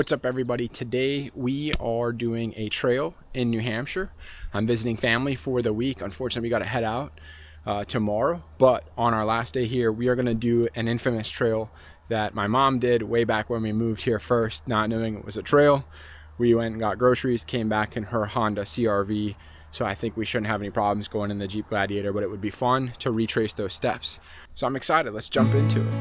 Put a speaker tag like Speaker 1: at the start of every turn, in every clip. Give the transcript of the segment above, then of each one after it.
Speaker 1: What's up, everybody? Today we are doing a trail in New Hampshire. I'm visiting family for the week. Unfortunately, we got to head out tomorrow, but on our last day here, we are going to do an infamous trail that my mom did way back when we moved here first, not knowing it was a trail. We went and got groceries, came back in her Honda CRV, so I think we shouldn't have any problems going in the Jeep Gladiator, but it would be fun to retrace those steps. So I'm excited. Let's jump into it.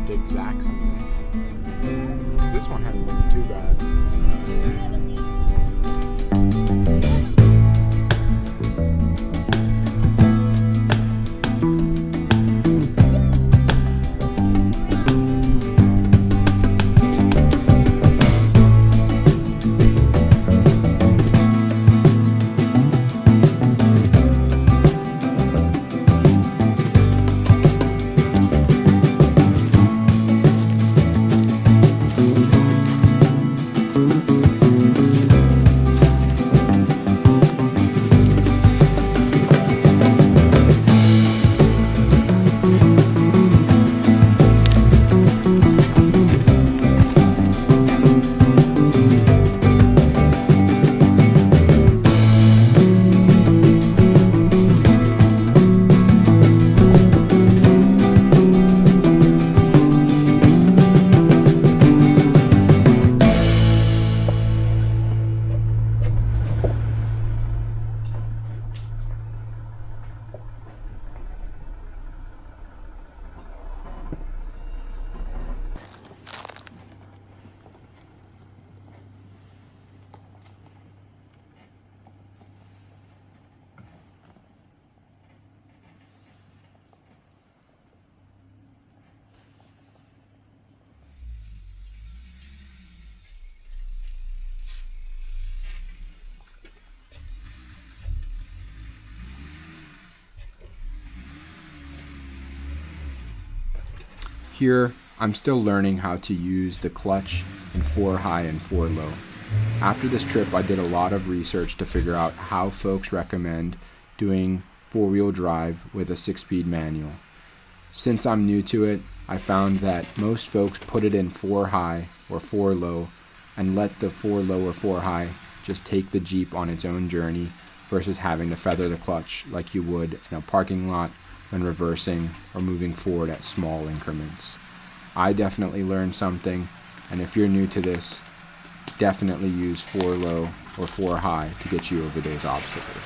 Speaker 1: Exact something. This one hasn't been too bad. Here, I'm still learning how to use the clutch in 4 high and 4 low. After this trip, I did a lot of research to figure out how folks recommend doing 4-wheel drive with a 6-speed manual. Since I'm new to it, I found that most folks put it in 4 high or 4 low and let the 4 low or 4 high just take the Jeep on its own journey versus having to feather the clutch like you would in a parking lot when reversing or moving forward at small increments. I definitely learned something, and if you're new to this, definitely use 4 low or 4 high to get you over those obstacles.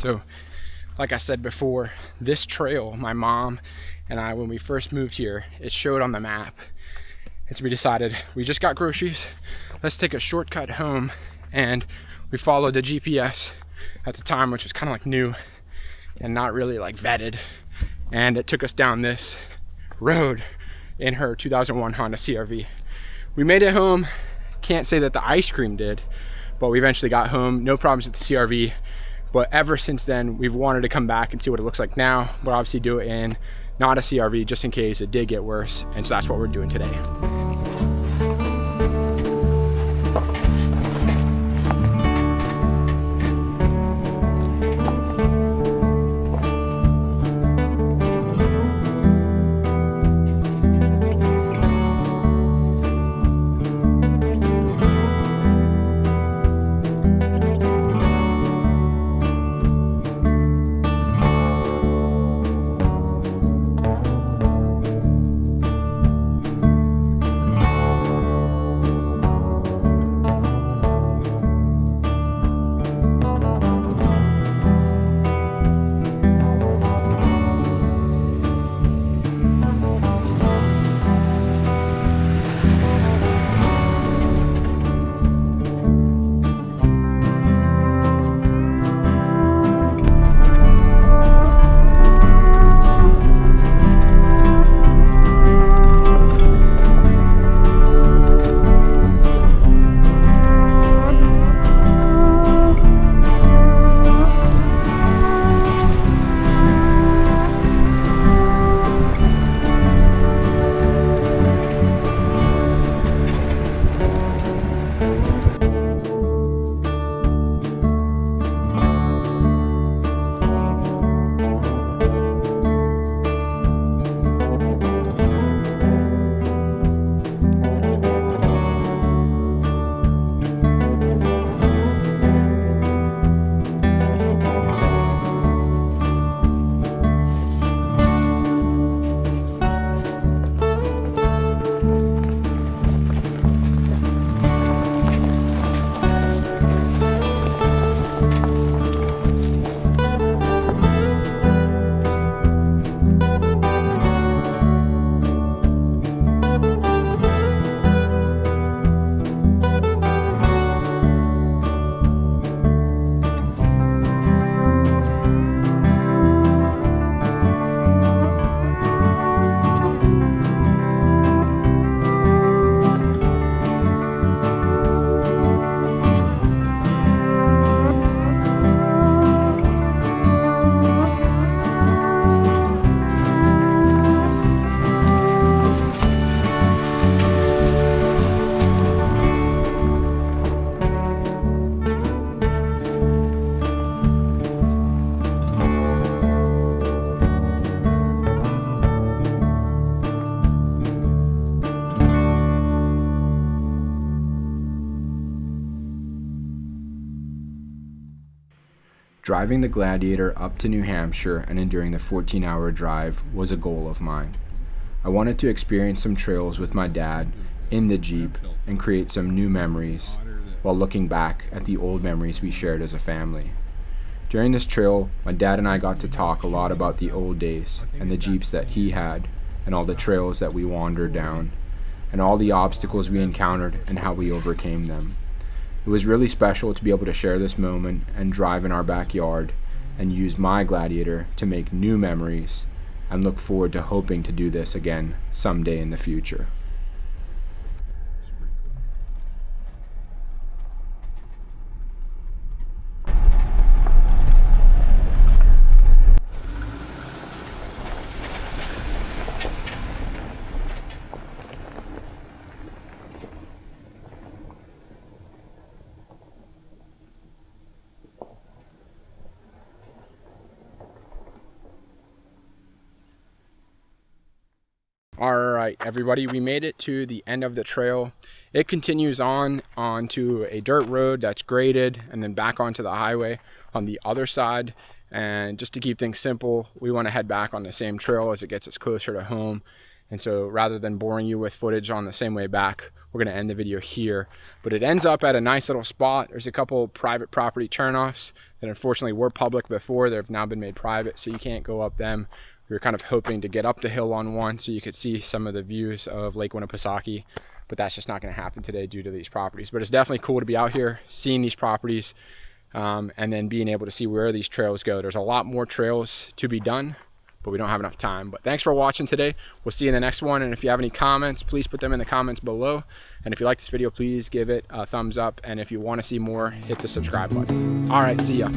Speaker 2: So like I said before, this trail, my mom and I, when we first moved here, it showed on the map. And so we decided, we just got groceries, let's take a shortcut home. And we followed the GPS at the time, which was kind of like new and not really like vetted. And it took us down this road in her 2001 Honda CR-V. We made it home. Can't say that the ice cream did, but we eventually got home. No problems with the CR-V. But ever since then, we've wanted to come back and see what it looks like now, but obviously do it in not a CR-V just in case it did get worse. And so that's what we're doing today.
Speaker 1: Driving the Gladiator up to New Hampshire and enduring the 14-hour drive was a goal of mine. I wanted to experience some trails with my dad in the Jeep and create some new memories while looking back at the old memories we shared as a family. During this trail, my dad and I got to talk a lot about the old days and the Jeeps that he had and all the trails that we wandered down and all the obstacles we encountered and how we overcame them. It was really special to be able to share this moment and drive in our backyard and use my Gladiator to make new memories and look forward to hoping to do this again someday in the future.
Speaker 2: All right, everybody, we made it to the end of the trail. It continues on onto a dirt road that's graded and then back onto the highway on the other side. And just to keep things simple, we want to head back on the same trail as it gets us closer to home And so rather than boring you with footage on the same way back, we're gonna end the video here. But it ends up at a nice little spot. There's a couple private property turnoffs that unfortunately were public before. They've now been made private, so you can't go up them. We were kind of hoping to get up the hill on one so you could see some of the views of Lake Winnipesaukee, but that's just not gonna happen today due to these properties. But it's definitely cool to be out here, seeing these properties, and then being able to see where these trails go. There's a lot more trails to be done, but we don't have enough time. But thanks for watching today. We'll see you in the next one. And if you have any comments, please put them in the comments below. And if you like this video, please give it a thumbs up. And if you want to see more, hit the subscribe button. All right, see ya.